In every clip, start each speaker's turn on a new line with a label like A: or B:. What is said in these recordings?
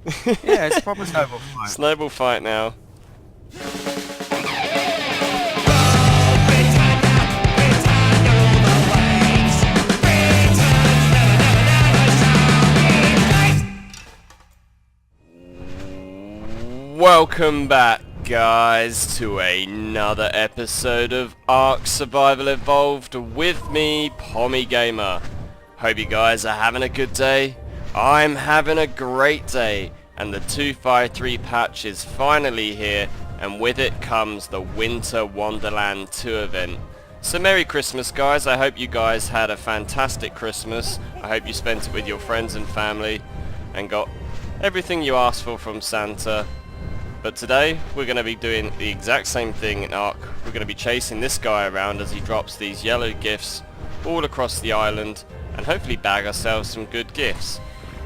A: Yeah, it's a proper snowball fight.
B: Snowball fight now. Welcome back, guys, to another episode of ARK Survival Evolved with me, Pommie Gamer. Hope you guys are having a good day. I'm having a great day, and the 253 patch is finally here, and with it comes the Winter Wonderland 2 event. So Merry Christmas, guys. I hope you guys had a fantastic Christmas. I hope you spent it with your friends and family and got everything you asked for from Santa. But today, we're going to be doing the exact same thing in ARK. We're going to be chasing this guy around as he drops these yellow gifts all across the island, and hopefully bag ourselves some good gifts.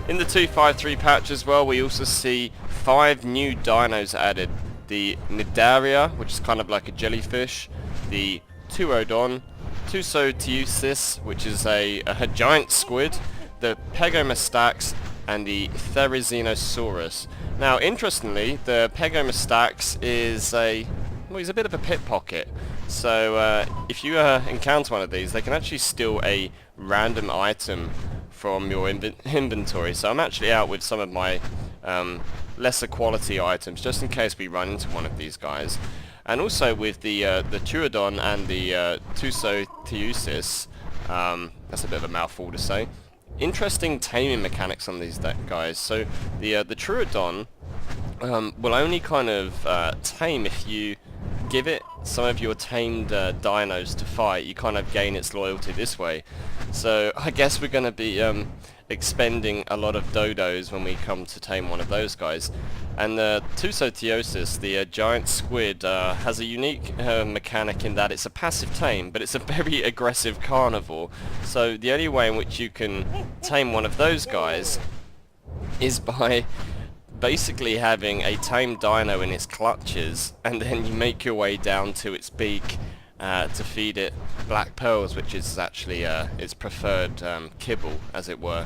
B: In the 253 patch as well, we also see 5 new dinos added. The Nidaria, which is kind of like a jellyfish, the Tuodon, Tusoteusis, which is a giant squid, the Pegomastax, and the Therizinosaurus. Now, interestingly, the Pegomastax is he's a bit of a pickpocket. So, if you encounter one of these, they can actually steal a random item from your inventory. So I'm actually out with some of my lesser quality items, just in case we run into one of these guys. And also with the Tuodon and the Tusoteusis, that's a bit of a mouthful to say. Interesting taming mechanics on these guys. So the Troodon will only kind of tame if you give it some of your tamed dinos to fight. You kind of gain its loyalty this way. So I guess we're going to be expending a lot of dodos when we come to tame one of those guys. And the Tusoteusis, the giant squid, has a unique mechanic in that it's a passive tame, but it's a very aggressive carnivore. So the only way in which you can tame one of those guys is by basically having a tamed dino in its clutches, and then you make your way down to its beak to feed it black pearls, which is actually its preferred kibble, as it were.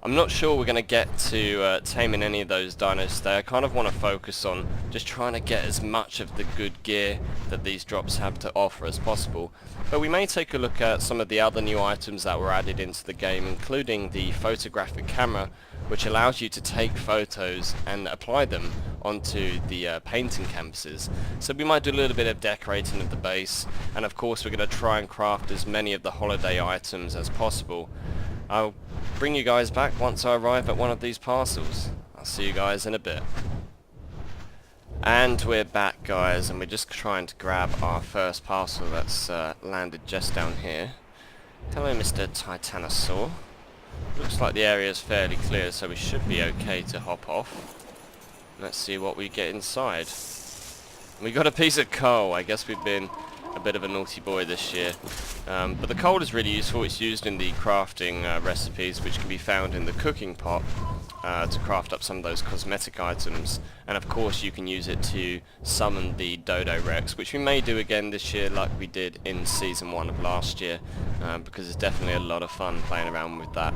B: I'm not sure we're going to get to taming any of those dinos today. I kind of want to focus on just trying to get as much of the good gear that these drops have to offer as possible. But we may take a look at some of the other new items that were added into the game, including the Photographic Camera, which allows you to take photos and apply them onto the painting canvases. So we might do a little bit of decorating of the base, and of course we're going to try and craft as many of the holiday items as possible. I'll bring you guys back once I arrive at one of these parcels. I'll see you guys in a bit. And we're back, guys, and we're just trying to grab our first parcel that's landed just down here. Hello, Mr. Titanosaur. Looks like the area is fairly clear, so we should be okay to hop off. Let's see what we get inside. We got a piece of coal. I guess we've been a bit of a naughty boy this year. But the coal is really useful. It's used in the crafting recipes, which can be found in the cooking pot to craft up some of those cosmetic items. And of course you can use it to summon the Dodo Rex, which we may do again this year like we did in Season 1 of last year, because it's definitely a lot of fun playing around with that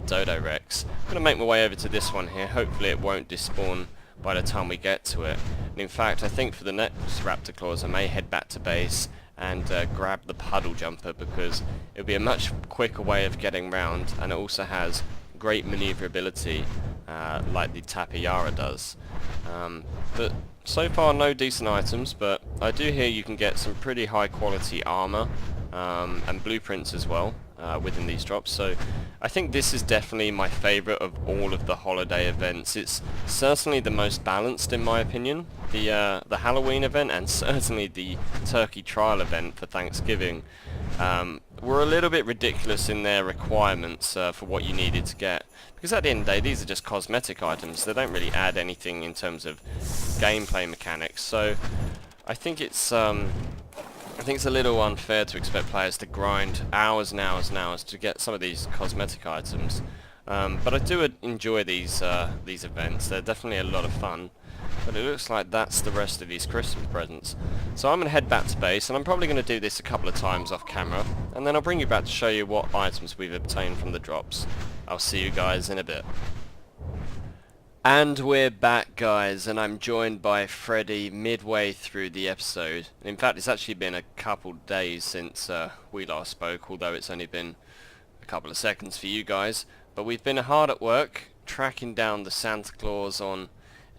B: Dodo Rex. I'm going to make my way over to this one here. Hopefully it won't despawn by the time we get to it. And in fact, I think for the next Raptor Claus I may head back to base and grab the puddle jumper, because it'll be a much quicker way of getting round, and it also has great maneuverability like the Tapiyara does. But so far no decent items, but I do hear you can get some pretty high quality armor and blueprints as well within these drops. So I think this is definitely my favorite of all of the holiday events. It's certainly the most balanced in my opinion. The Halloween event and certainly the Turkey Trial event for Thanksgiving were a little bit ridiculous in their requirements for what you needed to get, because at the end of the day these are just cosmetic items. They don't really add anything in terms of gameplay mechanics. So I think it's a little unfair to expect players to grind hours and hours and hours to get some of these cosmetic items. But I do enjoy these events. They're definitely a lot of fun. But it looks like that's the rest of these Christmas presents. So I'm going to head back to base, and I'm probably going to do this a couple of times off camera, and then I'll bring you back to show you what items we've obtained from the drops. I'll see you guys in a bit. And we're back, guys, and I'm joined by Freddie midway through the episode. In fact, it's actually been a couple days since we last spoke, although it's only been a couple of seconds for you guys. But we've been hard at work tracking down the Santa Claus on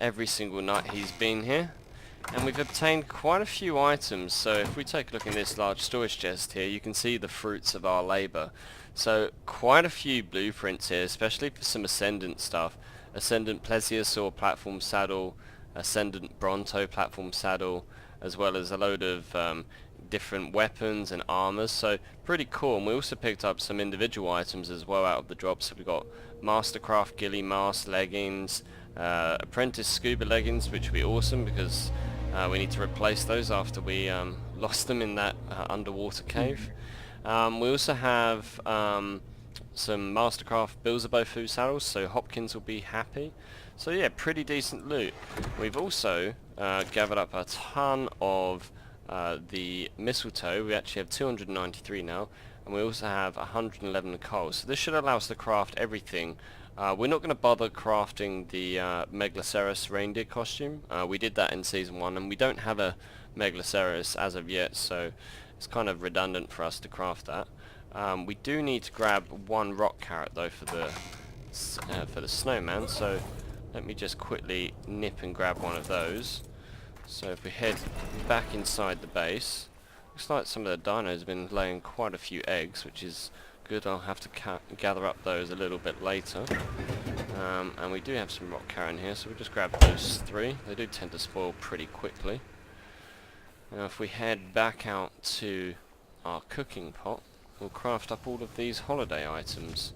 B: every single night he's been here. And we've obtained quite a few items, so if we take a look in this large storage chest here, you can see the fruits of our labour. So quite a few blueprints here, especially for some Ascendant stuff. Ascendant Plesiosaur platform saddle, Ascendant Bronto platform saddle, as well as a load of different weapons and armors, so pretty cool. And we also picked up some individual items as well out of the drop. So we've got Mastercraft Ghillie Mask leggings, Apprentice Scuba leggings, which would be awesome because we need to replace those after we lost them in that underwater cave. We also have some Mastercraft Bilzebofu saddles, so Hopkins will be happy. So yeah, pretty decent loot. We've also gathered up a ton of the mistletoe. We actually have 293 now, and we also have 111 coal. So this should allow us to craft everything. We're not going to bother crafting the Megaloceros reindeer costume. We did that in Season 1, and we don't have a Megaloceros as of yet, so it's kind of redundant for us to craft that. We do need to grab one rock carrot though for the snowman, so let me just quickly nip and grab one of those. So if we head back inside the base, looks like some of the dinos have been laying quite a few eggs, which is good. I'll have to gather up those a little bit later. And we do have some rock carrot in here, so we'll just grab those 3. They do tend to spoil pretty quickly. Now if we head back out to our cooking pot, we'll craft up all of these holiday items.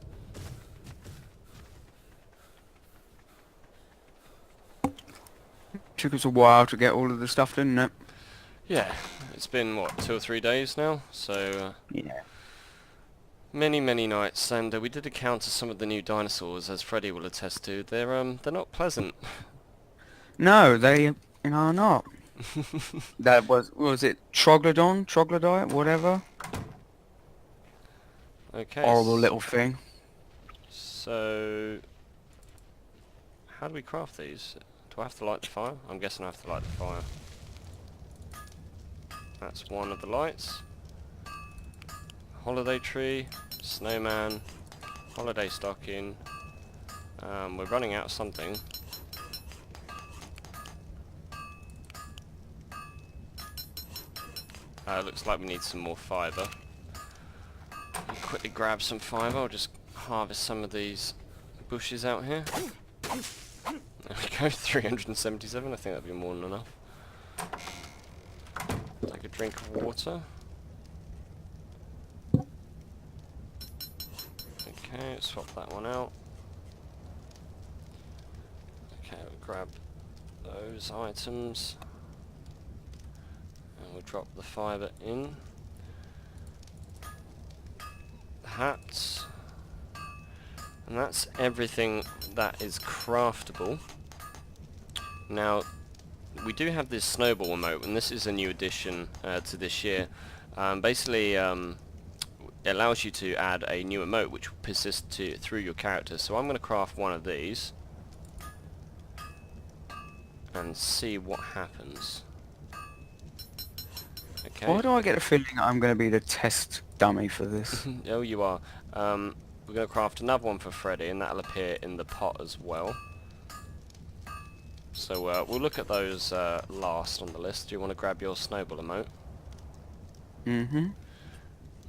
A: Took us a while to get all of the stuff, didn't it?
B: Yeah, it's been what, 2 or 3 days now, so
A: Yeah.
B: many nights, and we did encounter some of the new dinosaurs, as Freddie will attest to. They're not pleasant.
A: No, they are not. That was it Troglodyte, whatever.
B: Okay.
A: Horrible little thing.
B: So how do we craft these? Do I have to light the fire? I'm guessing I have to light the fire. That's one of the lights. Holiday tree, snowman, holiday stocking. We're running out of something. Looks like we need some more fibre. Quickly grab some fibre. I'll just harvest some of these bushes out here. There we go, 377. I think that'd be more than enough. Take a drink of water. Okay, swap that one out. Okay, we'll grab those items. And we'll drop the fibre in. Hats, and that's everything that is craftable. Now we do have this Snowball Emote, and this is a new addition to this year. Basically it allows you to add a new emote which will persist through your character. So I'm going to craft one of these and see what happens. Okay.
A: Why do I get a feeling I'm going to be the test dummy for this?
B: Oh, you are. We're going to craft another one for Freddie, and that'll appear in the pot as well. So we'll look at those last on the list. Do you want to grab your Snowball Emote?
A: Mm-hmm.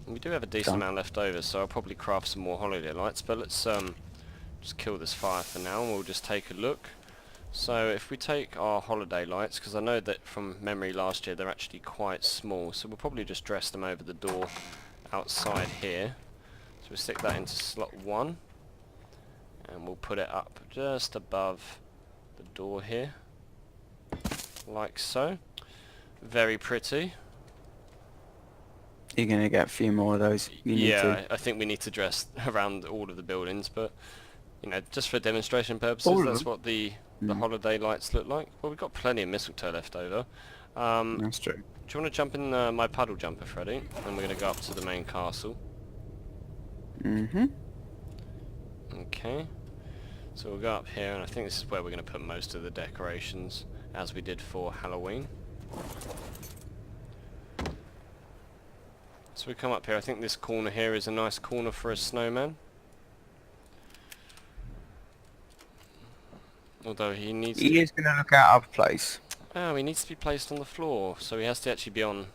B: We do have a decent amount left over, so I'll probably craft some more holiday lights, but let's just kill this fire for now, and we'll just take a look. So if we take our holiday lights, because I know that from memory last year they're actually quite small, so we'll probably just dress them over the door outside here. So we'll stick that into slot 1, and we'll put it up just above the door here, like so. Very pretty.
A: You're going to get a few more of those.
B: Yeah, I think we need to dress around all of the buildings, but you know, just for demonstration purposes, that's what the holiday lights look like. Well, we've got plenty of mistletoe left over.
A: That's true.
B: Do you want to jump in my puddle jumper, Freddie? And we're going to go up to the main castle.
A: Mm-hmm.
B: Okay. So we'll go up here, and I think this is where we're going to put most of the decorations, as we did for Halloween. So we come up here. I think this corner here is a nice corner for a snowman. Although he needs
A: He is going to look out of place.
B: Oh, he needs to be placed on the floor, so he has to actually be on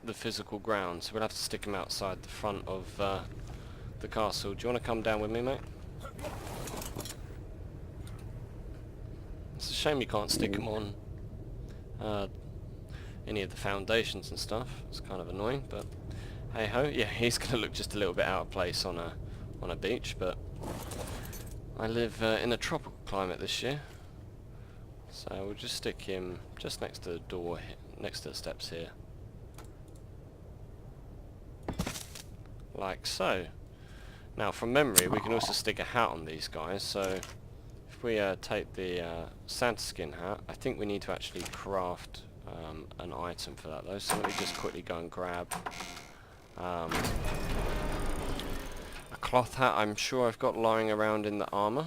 B: the physical ground. So we'll have to stick him outside the front of the castle. Do you want to come down with me, mate? It's a shame you can't stick him on any of the foundations and stuff. It's kind of annoying, but hey ho. Yeah, he's going to look just a little bit out of place on a beach, but I live in a tropical climate this year, so we'll just stick him just next to the door, next to the steps here, like so. Now, from memory, we can also stick a hat on these guys. So if we take the Santa skin hat, I think we need to actually craft an item for that though. So let me just quickly go and grab a cloth hat. I'm sure I've got lying around in the armor.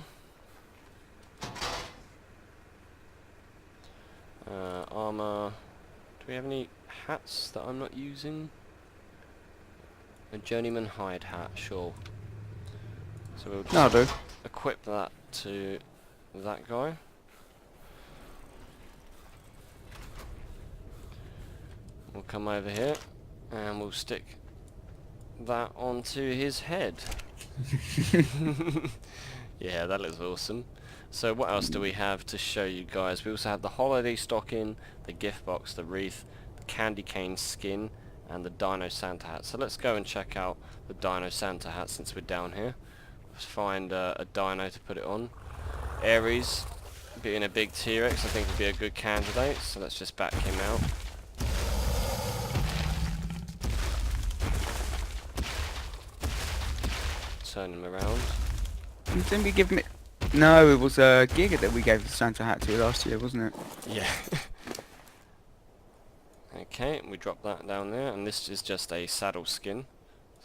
B: Armor. Do we have any hats that I'm not using? A journeyman hide hat, sure. So we'll just equip that to that guy. We'll come over here and we'll stick that onto his head. Yeah, that looks awesome. So what else do we have to show you guys? We also have the holiday stocking, the gift box, the wreath, the candy cane skin, and the Dino Santa hat. So let's go and check out the Dino Santa hat since we're down here. Let's find a dino to put it on. Ares, being a big T-Rex, I think would be a good candidate. So let's just back him out. Turn him around.
A: Didn't we give him... No, it was a Giga that we gave the Santa hat to last year, wasn't it?
B: Yeah. Okay, we drop that down there, and this is just a saddle skin.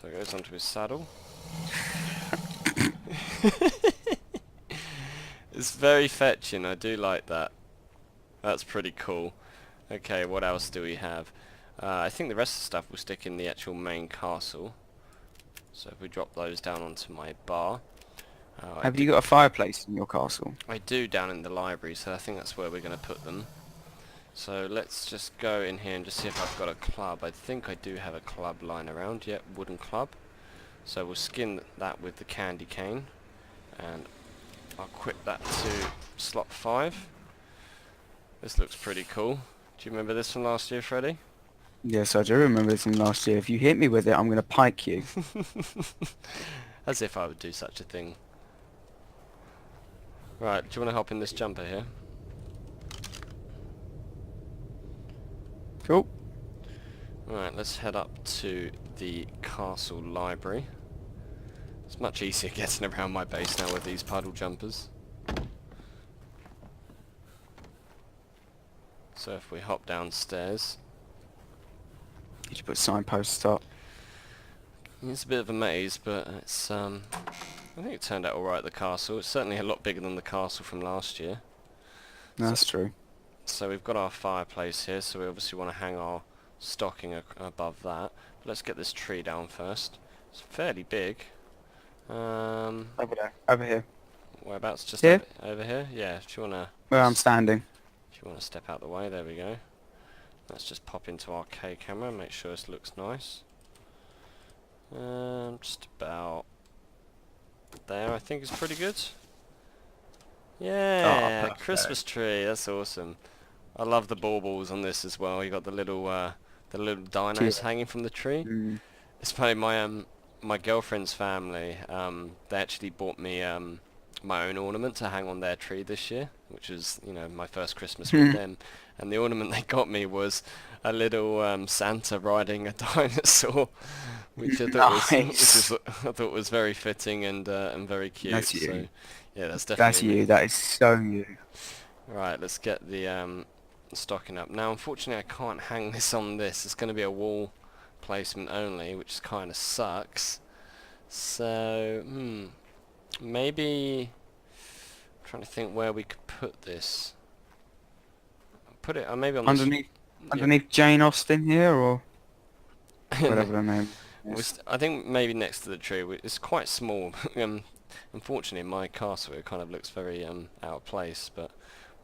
B: So it goes onto his saddle. It's very fetching, I do like that. That's pretty cool. Okay, what else do we have? I think the rest of the stuff will stick in the actual main castle. So if we drop those down onto my bar.
A: Have you got a fireplace in your castle?
B: I do, down in the library, so I think that's where we're going to put them. So let's just go in here and just see if I've got a club. I think I do have a club lying around. Yep, wooden club. So we'll skin that with the candy cane. And I'll equip that to slot 5. This looks pretty cool. Do you remember this from last year, Freddie?
A: Yes, I do remember this from last year. If you hit me with it, I'm going to pike you.
B: As if I would do such a thing. Right, do you want to hop in this jumper here?
A: Cool.
B: Right, let's head up to the castle library. It's much easier getting around my base now with these puddle jumpers. So if we hop downstairs...
A: Did you put signposts up?
B: It's a bit of a maze, but it's I think it turned out alright, the castle. It's certainly a lot bigger than the castle from last year.
A: That's true.
B: So we've got our fireplace here, so we obviously want to hang our stocking above that. But let's get this tree down first. It's fairly big.
A: Over there. Over here.
B: Whereabouts? Just
A: here?
B: Over here? Yeah, if you want to...
A: Where I'm standing.
B: If you want to step out the way, there we go. Let's just pop into our ARK camera, make sure this looks nice. Just about there, I think is pretty good. Yeah, Christmas tree, that's awesome. I love the baubles on this as well. You got the little dinos hanging from the tree.
A: Mm.
B: It's funny, my girlfriend's family, they actually bought me my own ornament to hang on their tree this year, which was, you know, my first Christmas with them. And the ornament they got me was a little Santa riding a dinosaur, which I thought was very fitting and very cute.
A: That's you.
B: So, yeah, that's definitely
A: That's you. That is so you.
B: Right, let's get the stocking up. Now, unfortunately, I can't hang this on this. It's going to be a wall placement only, which kind of sucks. So, maybe trying to think where we could put this. Put it maybe on
A: Underneath,
B: this,
A: underneath Jane Austen here, or whatever the name is.
B: I think maybe next to the tree. It's quite small. Unfortunately, my castle it kind of looks very out of place, but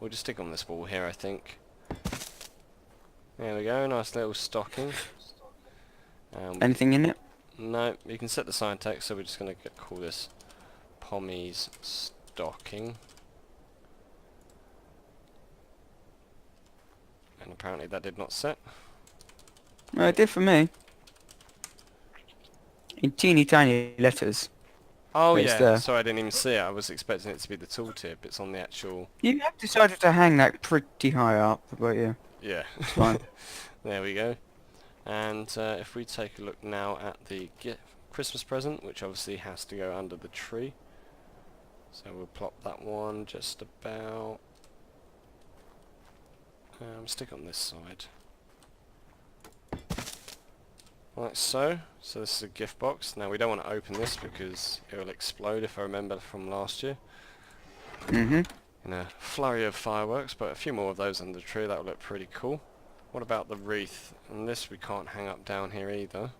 B: we'll just stick on this wall here, I think. There we go, nice little stocking.
A: Anything in it?
B: No, you can set the sign text, so we're just going to call this Pommie's stocking. And apparently that did not set.
A: No, it did for me. In teeny tiny letters.
B: Oh
A: But it's
B: yeah,
A: there.
B: sorry I didn't even see it. I was expecting it to be the tooltip. It's on the actual...
A: You have decided to hang that pretty high up, but yeah,
B: Yeah.
A: it's fine.
B: There we go. And if we take a look now at the Christmas present, which obviously has to go under the tree. So we'll plop that one just about... stick on this side. Like so. So this is a gift box. Now we don't want to open this because it will explode if I remember from last year.
A: Mhm.
B: In a flurry of fireworks, but a few more of those under the tree, that would look pretty cool. What about the wreath? And this we can't hang up down here either.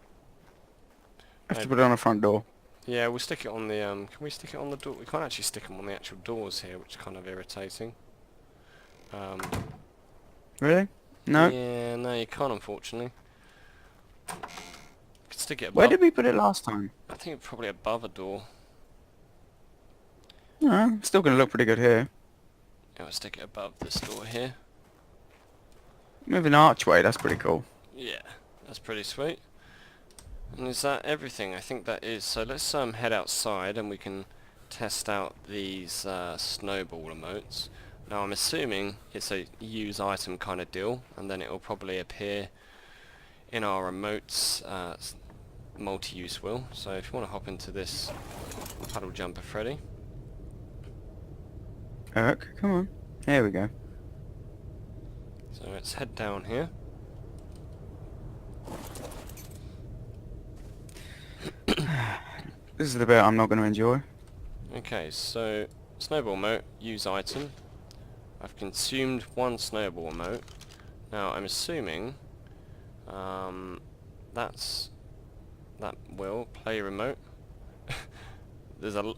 A: Have to put it on the front door.
B: Yeah, we'll stick it on the, can we stick it on the door? We can't actually stick them on the actual doors here, which is kind of irritating.
A: Really? No?
B: Yeah, no, you can't, unfortunately. You could stick it above.
A: Where did we put it last time?
B: I think probably above a door.
A: No, still gonna look pretty good here.
B: Yeah, we'll stick it above this door here.
A: Move an archway, that's pretty cool.
B: Yeah, that's pretty sweet. And is that everything? I think that is. So let's head outside and we can test out these Snowball Emotes. Now I'm assuming it's a use item kind of deal, and then it will probably appear in our remotes multi-use wheel. So if you want to hop into this puddle jumper, Freddy.
A: ARK, come on. Here we go.
B: So let's head down here.
A: This is the bit I'm not going to enjoy.
B: Okay, so Snowball Emote, use item. I've consumed one Snowball Emote. Now I'm assuming that's that will play remote. There's a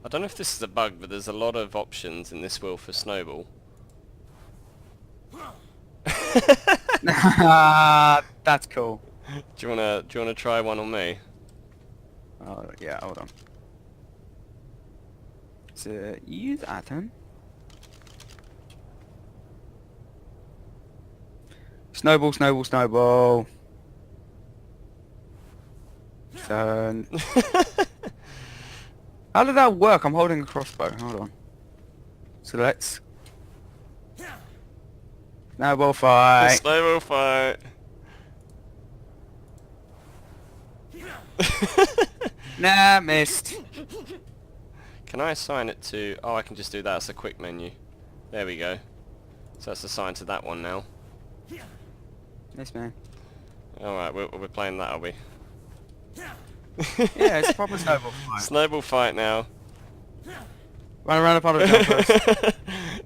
B: I don't know if this is a bug, but there's a lot of options in this wheel for Snowball.
A: That's cool.
B: Do you wanna try one on me?
A: Oh yeah, hold on. It's a use item. Snowball, snowball, snowball. So, how did that work? I'm holding a crossbow. Hold on. So let's snowball fight.
B: Snowball fight.
A: Nah, missed.
B: Can I assign it to... Oh, I can just do that as a quick menu. There we go. So that's assigned to that one now.
A: Yes, man.
B: Alright, we're playing that, are we?
A: Yeah, it's a proper snowball fight.
B: Snowball fight now.
A: Run around upon a jumper.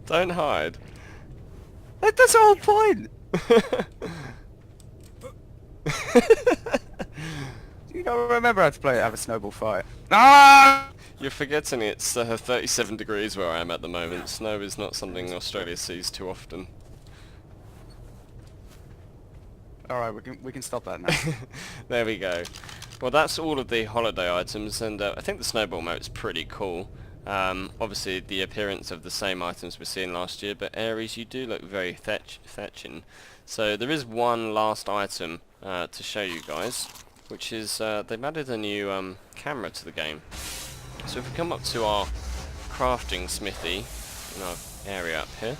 B: Don't hide.
A: That's the whole point. You don't remember how to play it, have a snowball fight. Ah!
B: You're forgetting it's 37 degrees where I am at the moment. Snow is not something Australia sees too often.
A: Alright, we can stop that now.
B: There we go. Well, that's all of the holiday items, and I think the Snowball Emote's pretty cool. Obviously, the appearance of the same items we're seeing last year, but Aries, you do look very fetching. So there is one last item to show you guys, which is they've added a new camera to the game. So if we come up to our crafting smithy in our area up here,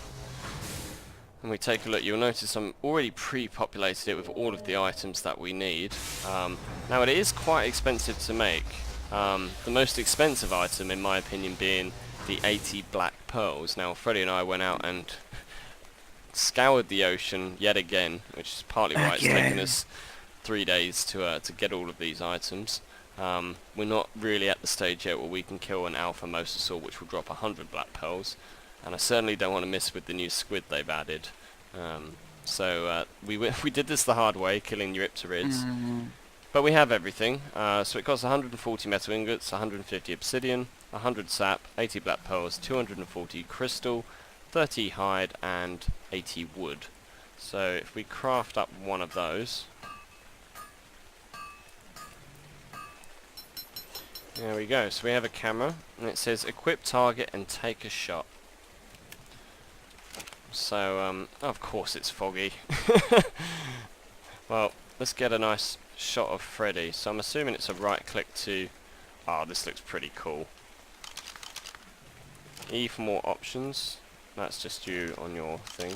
B: and we take a look, you'll notice I'm already pre-populated it with all of the items that we need. Now it is quite expensive to make. The most expensive item in my opinion being the 80 black pearls. Now Freddie and I went out and scoured the ocean yet again, which is partly why it's taken us 3 days to get all of these items. We're not really at the stage yet where we can kill an alpha mosasaur which will drop 100 black pearls, and I certainly don't want to miss with the new squid they've added. We did this the hard way, killing Eurypterids, but we have everything. So it costs 140 metal ingots, 150 obsidian, 100 sap, 80 black pearls, 240 crystal, 30 hide, and 80 wood. So if we craft up one of those, there we go. So we have a camera, and it says equip target and take a shot. So, of course it's foggy. Well, let's get a nice shot of Freddy. So I'm assuming it's a right click to... Oh, this looks pretty cool. E for more options. That's just you on your thing.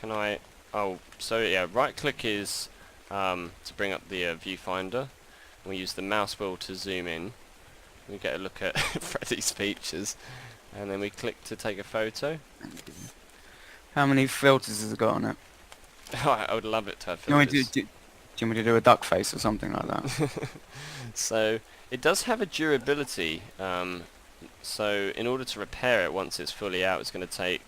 B: Can I... Oh, so yeah, right click is to bring up the viewfinder. We use the mouse wheel to zoom in. We get a look at Freddy's features. And then we click to take a photo.
A: How many filters has it got on it?
B: I would love it to have
A: Do you want
B: filters.
A: me to do a duck face or something like that?
B: So it does have a durability. So in order to repair it once it's fully out, it's going to take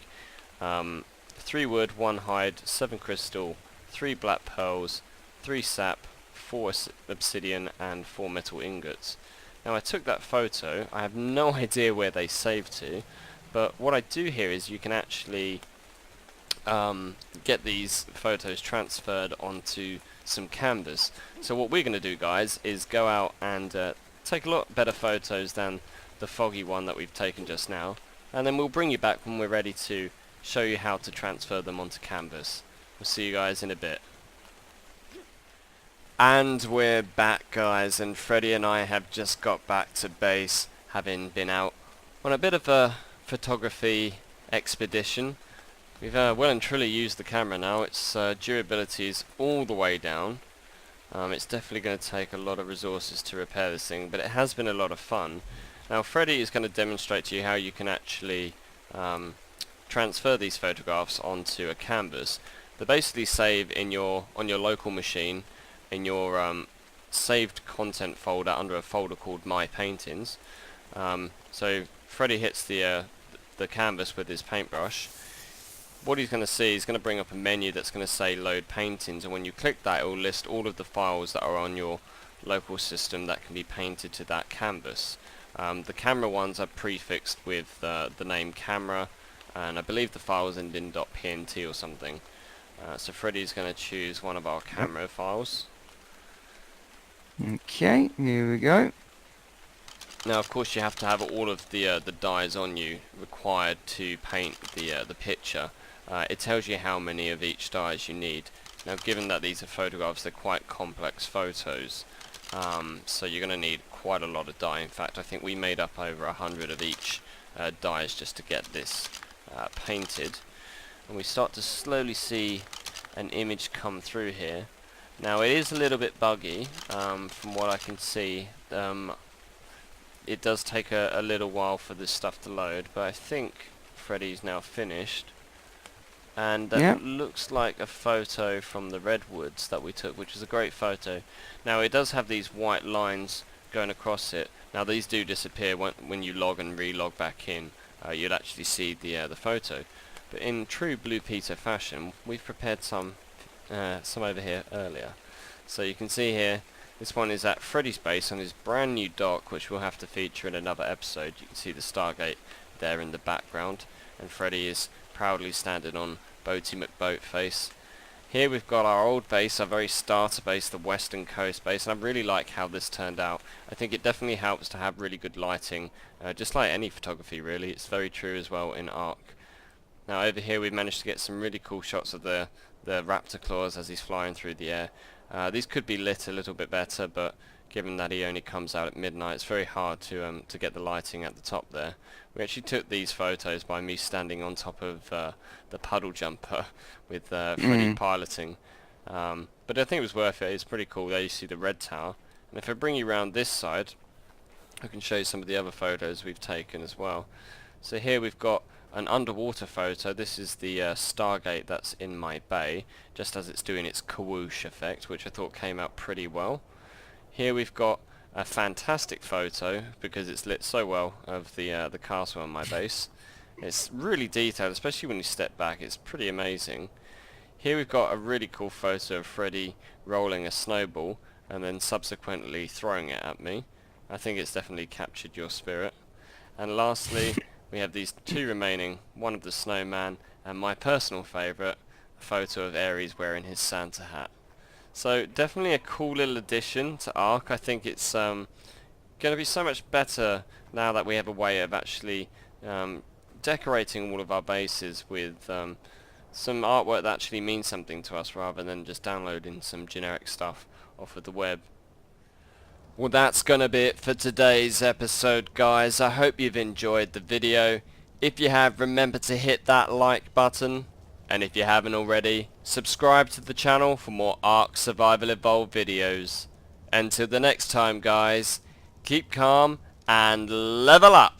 B: 3 wood, 1 hide, 7 crystal, 3 black pearls, 3 sap, 4 obsidian, and 4 metal ingots. Now I took that photo. I have no idea where they saved to, but what I do here is you can actually get these photos transferred onto some canvas. So what we're going to do, guys, is go out and take a lot better photos than the foggy one that we've taken just now, and then we'll bring you back when we're ready to show you how to transfer them onto canvas. We'll see you guys in a bit. And we're back, guys, and Freddy and I have just got back to base, having been out on a bit of a photography expedition. We've well and truly used the camera now. Its durability is all the way down. It's definitely going to take a lot of resources to repair this thing, but it has been a lot of fun. Now Freddy is going to demonstrate to you how you can actually transfer these photographs onto a canvas. They basically save in on your local machine in your saved content folder under a folder called My Paintings. So Freddy hits the canvas with his paintbrush. What he's going to see is going to bring up a menu that's going to say load paintings, and when you click that, it will list all of the files that are on your local system that can be painted to that canvas. The camera ones are prefixed with the name camera, and I believe the files end in .pnt or something. So Freddy's going to choose one of our camera files.
A: Okay, here we go.
B: Now, of course, you have to have all of the dyes on you required to paint the picture. It tells you how many of each dyes you need. Now, given that these are photographs, they're quite complex photos, so you're going to need quite a lot of dye. In fact, I think we made up over 100 of each dyes just to get this painted. And we start to slowly see an image come through here. Now, it is a little bit buggy, from what I can see. It does take a little while for this stuff to load, but I think Freddy's now finished. And that looks like a photo from the redwoods that we took, which is a great photo. Now it does have these white lines going across it. Now these do disappear when you log and re-log back in. You'll actually see the photo. But in true Blue Peter fashion, we've prepared some over here earlier. So you can see here, this one is at Freddy's base on his brand new dock, which we'll have to feature in another episode. You can see the Stargate there in the background, and Freddy is proudly standing on Boaty McBoatface. Here we've got our old base, our very starter base, the Western Coast base, and I really like how this turned out. I think it definitely helps to have really good lighting, just like any photography really. It's very true as well in ARK. Now over here we've managed to get some really cool shots of the Raptor Claus as he's flying through the air. These could be lit a little bit better, but given that he only comes out at midnight, it's very hard to get the lighting at the top there. We actually took these photos by me standing on top of the puddle jumper with Freddy piloting. But I think it was worth it. It's pretty cool. There you see the red tower. And if I bring you around this side, I can show you some of the other photos we've taken as well. So here we've got an underwater photo. This is the Stargate that's in my bay, just as it's doing its kawoosh effect, which I thought came out pretty well. Here we've got a fantastic photo because it's lit so well of the castle on my base. It's really detailed, especially when you step back. It's pretty amazing. Here we've got a really cool photo of Freddie rolling a snowball and then subsequently throwing it at me. I think it's definitely captured your spirit. And lastly, we have these two remaining, one of the snowman and my personal favourite, a photo of Aries wearing his Santa hat. So definitely a cool little addition to ARK. I think it's going to be so much better now that we have a way of actually decorating all of our bases with some artwork that actually means something to us rather than just downloading some generic stuff off of the web. Well, that's gonna be it for today's episode, guys. I hope you've enjoyed the video. If you have, remember to hit that like button, and if you haven't already, subscribe to the channel for more ARK Survival Evolved videos. Until the next time, guys, keep calm and level up!